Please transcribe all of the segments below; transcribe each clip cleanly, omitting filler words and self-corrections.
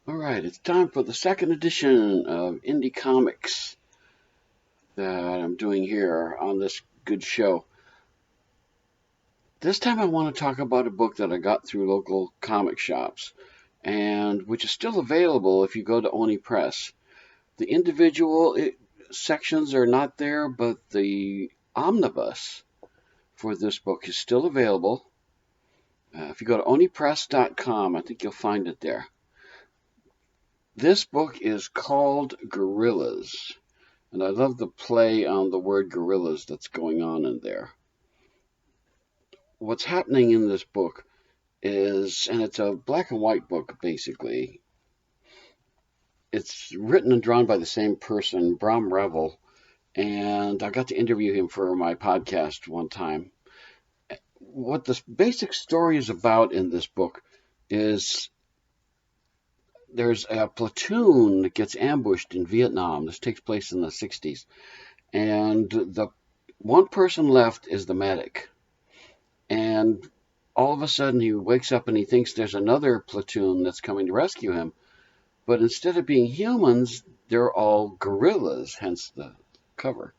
All right, it's time for the second edition of Indie Comics that I'm doing here on this good show. This time I want to talk about a book that I got through local comic shops and which is still available if you go to Oni Press. The individual sections are not there, but the omnibus for this book is still available. If you go to onipress.com, I think you'll find it there. This book is called Guerillas. And I love the play on the word gorillas that's going on in there. What's happening in this book is, and it's a black and white book basically, it's written and drawn by the same person, Bram Revel, and I got to interview him for my podcast one time. What the basic story is about in this book is there's a platoon that gets ambushed in Vietnam. This takes place in the 60s. And the one person left is the medic. And all of a sudden he wakes up and he thinks there's another platoon that's coming to rescue him. But instead of being humans, they're all gorillas, hence the cover.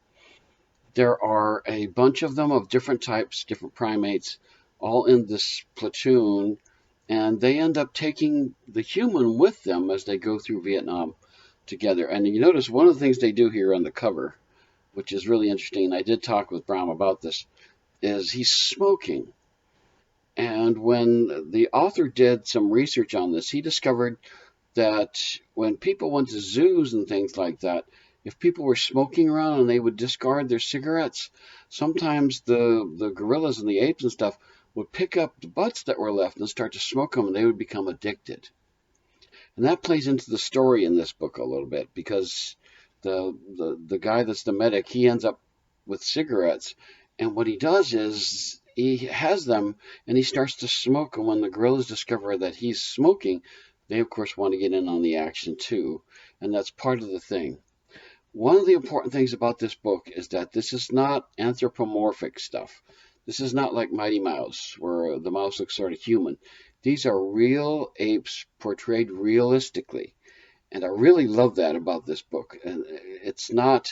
There are a bunch of them of different types, different primates, all in this platoon. And they end up taking the human with them as they go through Vietnam together. And you notice one of the things they do here on the cover, which is really interesting, I did talk with Bram about this, is he's smoking. And when the author did some research on this, he discovered that when people went to zoos and things like that, if people were smoking around and they would discard their cigarettes, sometimes the gorillas and the apes and stuff would pick up the butts that were left and start to smoke them, and they would become addicted. And that plays into the story in this book a little bit, because the guy that's the medic, he ends up with cigarettes, and what he does is he has them and he starts to smoke, and when the gorillas discover that he's smoking, they of course want to get in on the action too, and that's part of the thing. One of the important things about this book is that this is not anthropomorphic stuff. This is not like Mighty Mouse, where the mouse looks sort of human. These are real apes portrayed realistically. And I really love that about this book. And it's not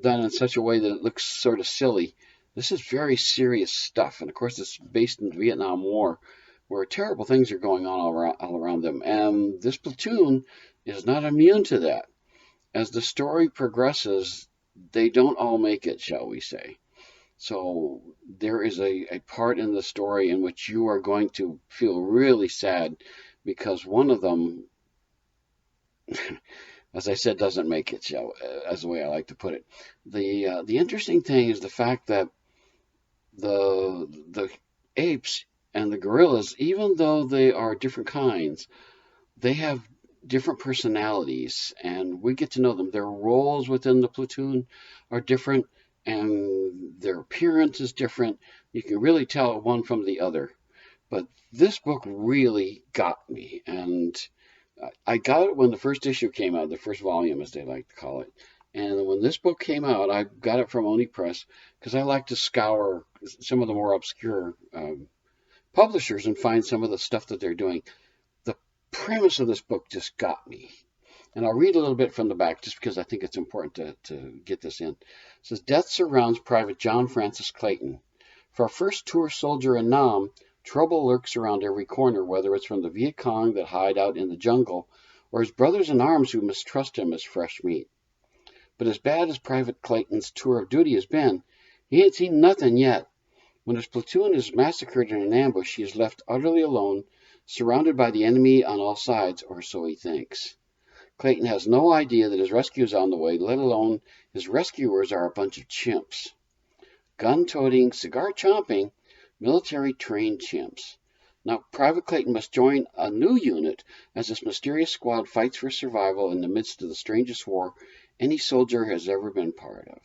done in such a way that it looks sort of silly. This is very serious stuff. And of course, it's based in the Vietnam War, where terrible things are going on all around them. And this platoon is not immune to that. As the story progresses, they don't all make it, shall we say. So there is a part in the story in which you are going to feel really sad because one of them, as I said, doesn't make it, as the way I like to put it. The interesting thing is the fact that the apes and the gorillas, even though they are different kinds, they have different personalities, and we get to know them. Their roles within the platoon are different, and their appearance is different. You can really tell one from the other. But this book really got me, and I got it when the first issue came out, the first volume, as they like to call it. And when this book came out, I got it from Oni Press because I like to scour some of the more obscure publishers and find some of the stuff that they're doing. The premise of this book just got me. And I'll read a little bit from the back just because I think it's important to get this in. It says, Death surrounds Private John Francis Clayton. For a first tour soldier in Nam, trouble lurks around every corner, whether it's from the Viet Cong that hide out in the jungle or his brothers in arms who mistrust him as fresh meat. But as bad as Private Clayton's tour of duty has been, he ain't seen nothing yet. When his platoon is massacred in an ambush, he is left utterly alone, surrounded by the enemy on all sides, or so he thinks. Clayton has no idea that his rescue is on the way, let alone his rescuers are a bunch of chimps. Gun-toting, cigar-chomping, military-trained chimps. Now, Private Clayton must join a new unit as this mysterious squad fights for survival in the midst of the strangest war any soldier has ever been part of.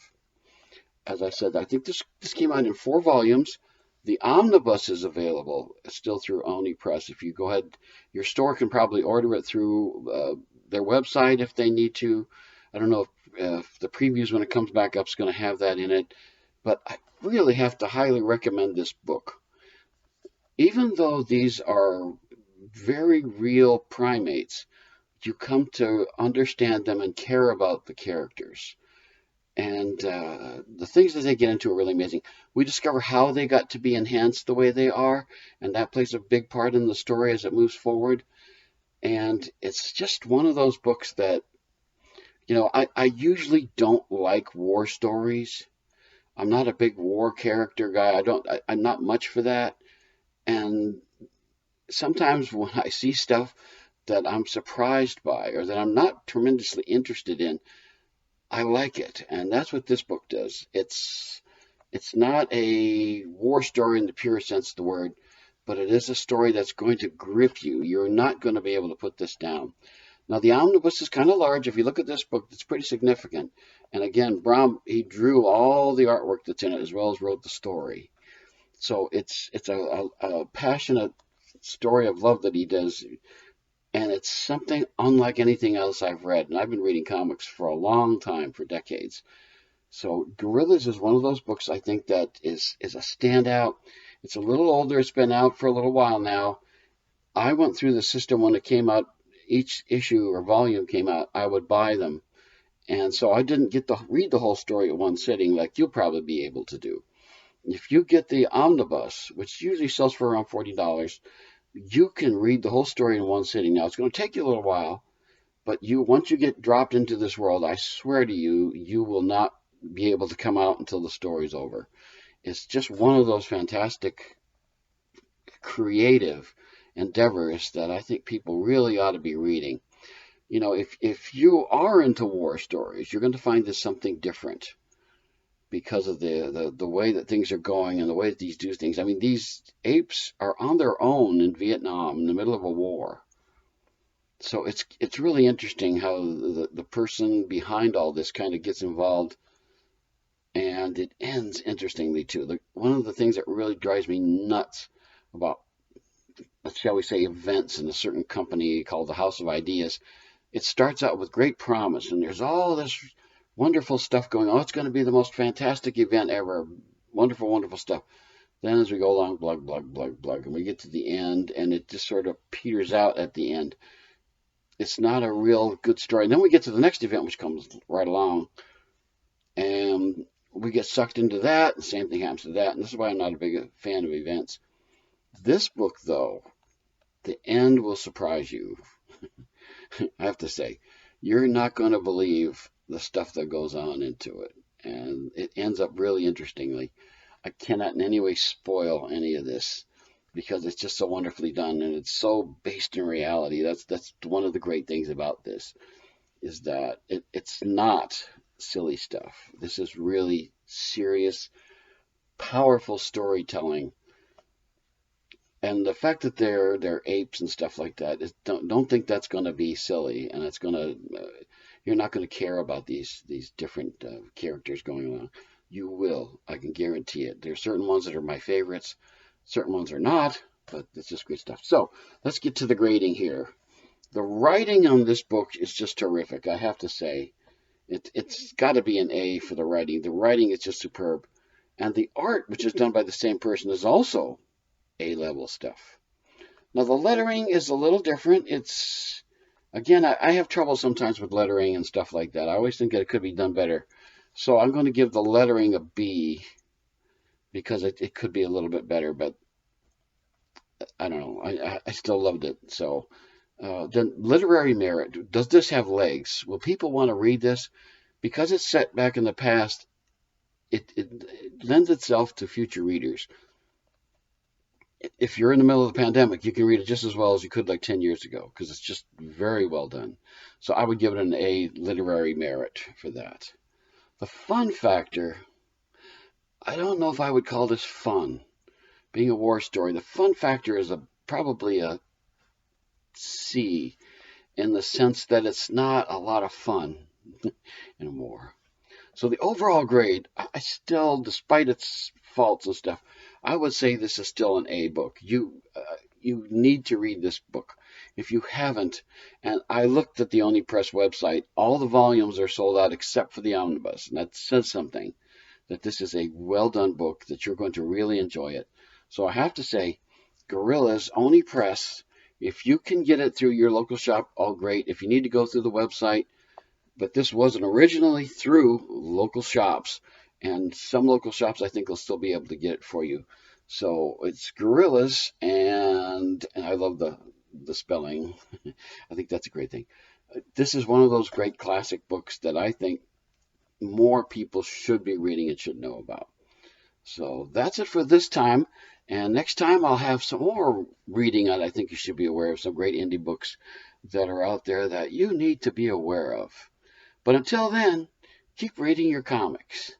As I said, I think this came out in 4 volumes. The omnibus is available still through Oni Press. If you go ahead, your store can probably order it through their website if they need to. I don't know if the previews when it comes back up is going to have that in it. But I really have to highly recommend this book. Even though these are very real primates, you come to understand them and care about the characters. And the things that they get into are really amazing. We discover how they got to be enhanced the way they are, and that plays a big part in the story as it moves forward. And it's just one of those books that, I usually don't like war stories. I'm not a big war character guy. I'm not much for that. And sometimes when I see stuff that I'm surprised by or that I'm not tremendously interested in, I like it. And that's what this book does. It's not a war story in the pure sense of the word, but it is a story that's going to grip you. You're not going to be able to put this down. Now, the omnibus is kind of large. If you look at this book, it's pretty significant. And again, Brom, he drew all the artwork that's in it as well as wrote the story. So it's a passionate story of love that he does. And it's something unlike anything else I've read. And I've been reading comics for a long time, for decades. So Guerillas is one of those books I think that is a standout. It's a little older. It's been out for a little while now. I went through the system when it came out. Each issue or volume came out, I would buy them. And so I didn't get to read the whole story at one sitting like you'll probably be able to do. If you get the omnibus, which usually sells for around $40, you can read the whole story in one sitting. Now, it's going to take you a little while, but once you get dropped into this world, I swear to you, you will not be able to come out until the story's over. It's just one of those fantastic, creative endeavors that I think people really ought to be reading. If you are into war stories, you're going to find this something different because of the way that things are going and the way that these do things. I mean, these apes are on their own in Vietnam in the middle of a war. So it's really interesting how the person behind all this kind of gets involved, and it ends interestingly too. One of the things that really drives me nuts about, shall we say, events in a certain company called the House of Ideas, it starts out with great promise, and there's all this wonderful stuff going on. It's going to be the most fantastic event ever. Wonderful, wonderful stuff. Then as we go along, blug, blug, blug, blug, and we get to the end, and it just sort of peters out at the end. It's not a real good story. And then we get to the next event, which comes right along, and we get sucked into that. The same thing happens to that, and this is why I'm not a big fan of events. This book, though, the end will surprise you. I have to say, you're not going to believe the stuff that goes on into it, and it ends up really interestingly. I cannot in any way spoil any of this because it's just so wonderfully done, and it's so based in reality. That's one of the great things about this, is that it's not silly stuff. This is really serious, powerful storytelling. And the fact that they're apes and stuff like that, don't think that's going to be silly, and it's going to you're not going to care about these different characters going along. You will, I can guarantee it. There are certain ones that are my favorites, certain ones are not, but it's just great stuff. So let's get to the grading here. The writing on this book is just terrific, I have to say. It's got to be an A for the writing. The writing is just superb, and the art, which is done by the same person, is also A-level stuff. Now, the lettering is a little different. It's, again, I have trouble sometimes with lettering and stuff like that. I always think that it could be done better. So I'm going to give the lettering a B because it could be a little bit better, but I don't know. I still loved it. So then literary merit. Does this have legs? Will people want to read this? Because it's set back in the past, it lends itself to future readers. If you're in the middle of the pandemic, you can read it just as well as you could like 10 years ago because it's just very well done. So I would give it an A, literary merit, for that. The fun factor, I don't know if I would call this fun. Being a war story, the fun factor is probably a C, in the sense that it's not a lot of fun in war. So the overall grade, I still, despite its faults and stuff, I would say this is still an A book. You need to read this book. If you haven't, and I looked at the Oni Press website, all the volumes are sold out except for the omnibus, and that says something, that this is a well-done book, that you're going to really enjoy it. So I have to say, Guerillas, Oni Press, If you can get it through your local shop, all great. If you need to go through the website, but this wasn't originally through local shops, and some local shops I think will still be able to get it for you. So it's Guerillas, and I love the spelling. I think that's a great thing. This is one of those great classic books that I think more people should be reading and should know about. So that's it for this time. And next time I'll have some more reading on I think you should be aware of, some great indie books that are out there that you need to be aware of. But until then, keep reading your comics.